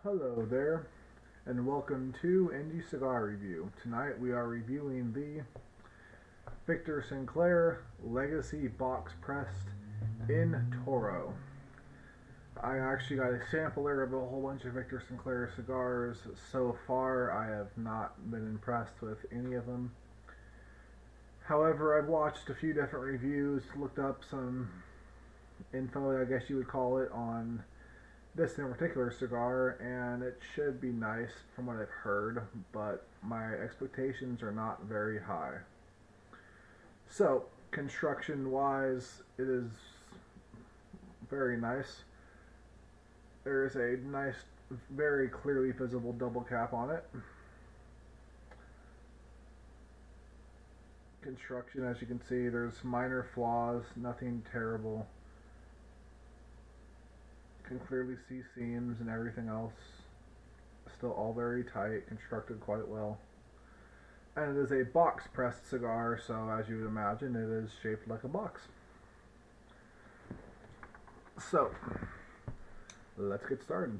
Hello there, and welcome to Indie Cigar Review. Tonight we are reviewing the Victor Sinclair Legacy Box Pressed in Toro. I actually got a sampler of a whole bunch of Victor Sinclair cigars. So far, I have not been impressed with any of them. However, I've watched a few different reviews, looked up some info, I guess you would call it, on this in particular cigar, and it should be nice from what I've heard, but my expectations are not very high. So, construction wise, it is very nice. There is a nice, very clearly visible double cap on it. Construction, as you can see, there's minor flaws, nothing terrible. Can clearly see seams and everything else. Still all very tight, constructed quite well. And it is a box pressed cigar, so as you would imagine, it is shaped like a box. So, let's get started.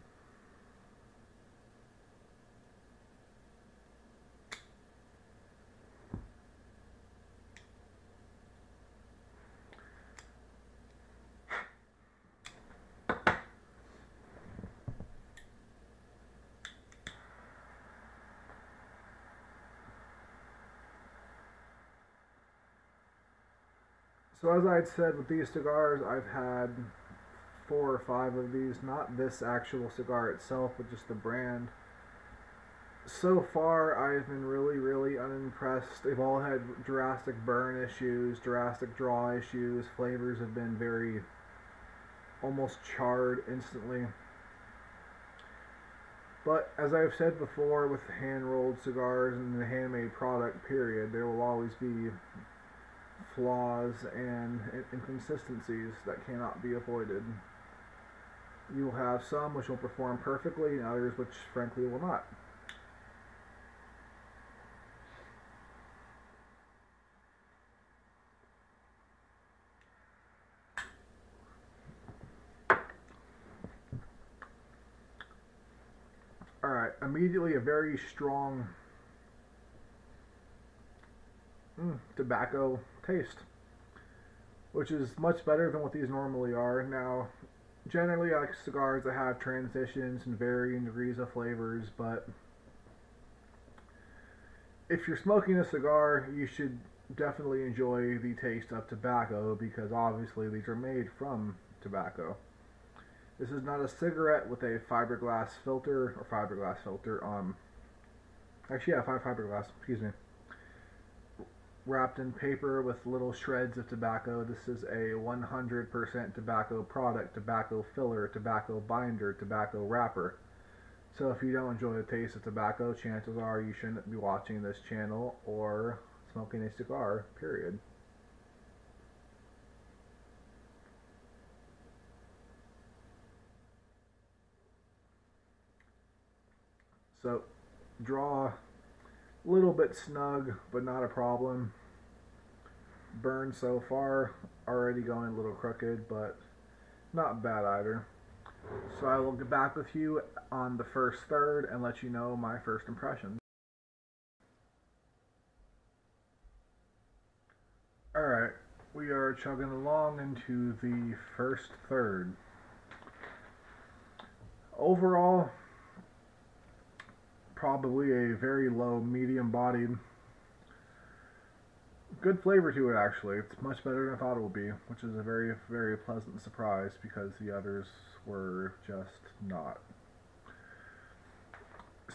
So as I had said with these cigars, I've had 4 or 5 of these, not this actual cigar itself, but just the brand. So far, I've been really unimpressed. They've all had drastic burn issues, drastic draw issues. Flavors have been very, almost charred instantly. But as I've said before, with hand-rolled cigars and the handmade product, period, there will always be flaws and inconsistencies that cannot be avoided. You will have some which will perform perfectly and others which frankly will not. Alright, immediately a very strong tobacco taste, which is much better than what these normally are. Now, generally I like cigars that have transitions and varying degrees of flavors, but if you're smoking a cigar, you should definitely enjoy the taste of tobacco, because obviously these are made from tobacco. This is not a cigarette with a fiberglass filter, actually yeah, fiberglass, excuse me, wrapped in paper with little shreds of tobacco. This is a 100% tobacco product, tobacco filler, tobacco binder, tobacco wrapper. So if you don't enjoy the taste of tobacco, chances are you shouldn't be watching this channel or smoking a cigar, period. So, draw a little bit snug, but not a problem. Burn so far, already going a little crooked, but not bad either. So I will get back with you on the first third and let you know my first impressions. Alright, we are chugging along into the first third. Overall, probably a very low, medium-bodied. Good flavor to it, actually. It's much better than I thought it would be, which is a very pleasant surprise, because the others were just not.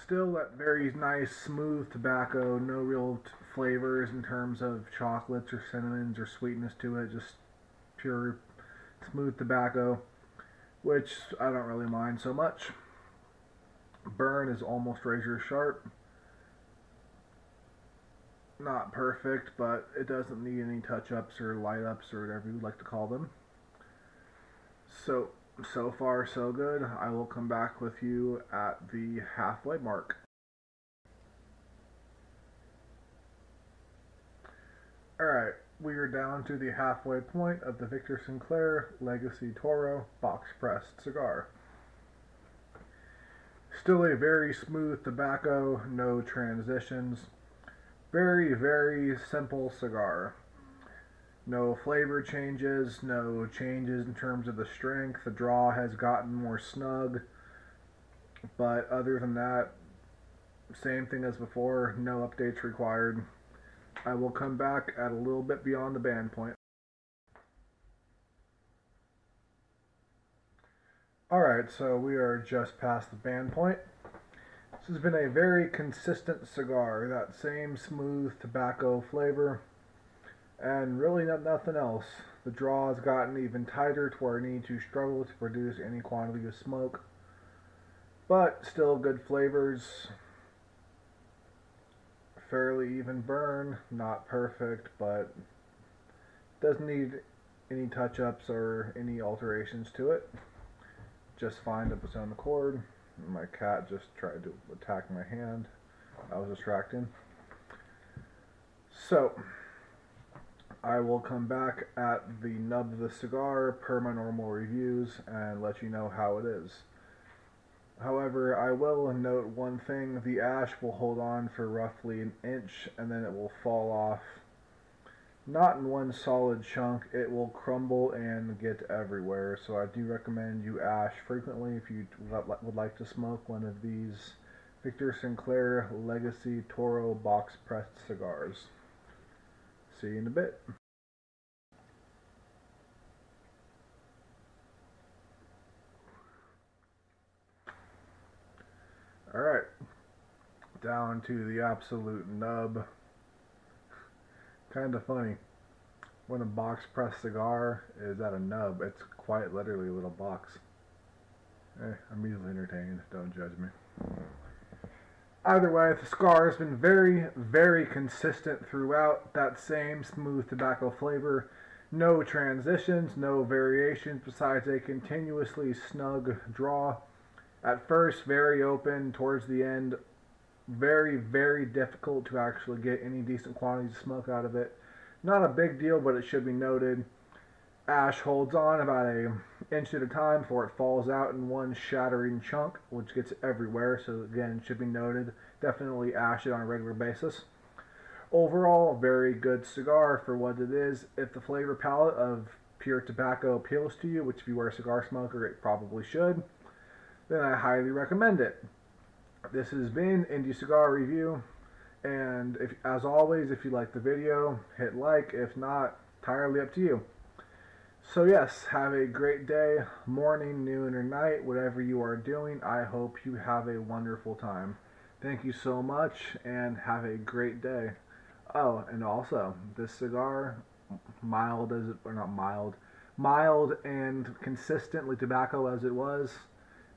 Still that very nice, smooth tobacco, no real flavors in terms of chocolates or cinnamons or sweetness to it, just pure smooth tobacco, which I don't really mind so much. Burn is almost razor sharp. Not perfect, but it doesn't need any touch-ups or light-ups or whatever you'd like to call them. So far so good. I will come back with you at the halfway mark. Alright, we are down to the halfway point of the Victor Sinclair Legacy Toro box pressed cigar. Still a very smooth tobacco, no transitions. Very, very simple cigar. No flavor changes, no changes in terms of the strength. The draw has gotten more snug, but other than that, same thing as before, no updates required. I will come back at a little bit beyond the band point. Alright, so we are just past the band point. This has been a very consistent cigar, that same smooth tobacco flavor, and really nothing else. The draw has gotten even tighter to where I need to struggle to produce any quantity of smoke, but still good flavors. Fairly even burn, not perfect, but doesn't need any touch-ups or any alterations to it. Just fine of its own accord. My cat just tried to attack my hand. That was distracting. So, I will come back at the nub of the cigar per my normal reviews and let you know how it is. However, I will note one thing. The ash will hold on for roughly an inch and then it will fall off. Not in one solid chunk, it will crumble and get everywhere. So I do recommend you ash frequently if you would like to smoke one of these Victor Sinclair Legacy Toro box pressed cigars. See you in a bit. Alright, down to the absolute nub. Kind of funny. When a box pressed cigar is at a nub, it's quite literally a little box. I'm easily entertained, don't judge me. Either way, the cigar has been very, very consistent throughout. That same smooth tobacco flavor. No transitions, no variations besides a continuously snug draw. At first, very open. Towards the end, very, very difficult to actually get any decent quantities of smoke out of it. Not a big deal, but it should be noted. Ash holds on about an inch at a time before it falls out in one shattering chunk, which gets everywhere. So again, it should be noted. Definitely ash it on a regular basis. Overall, very good cigar for what it is. If the flavor palette of pure tobacco appeals to you, which if you are a cigar smoker, it probably should, then I highly recommend it. This has been Indie Cigar Review, and as always, if you like the video, hit like. If not, entirely up to you. So yes, have a great day, morning, noon, or night, whatever you are doing. I hope you have a wonderful time. Thank you so much, and have a great day. Oh, and also, this cigar, mild as it, or not mild, mild and consistently tobacco as it was,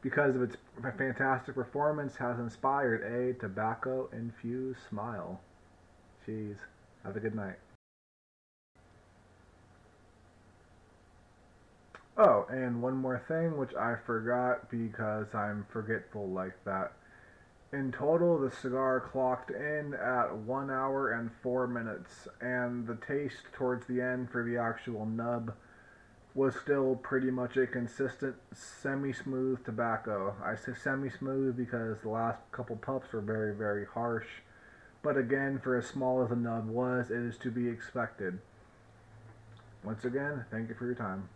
because of its fantastic performance, has inspired a tobacco-infused smile. Jeez. Have a good night. Oh, and one more thing, which I forgot because I'm forgetful like that. In total, the cigar clocked in at 1 hour and 4 minutes, and the taste towards the end for the actual nub was still pretty much a consistent semi-smooth tobacco. I say semi-smooth because the last couple puffs were very, very harsh. But again, for as small as the nub was, it is to be expected. Once again, thank you for your time.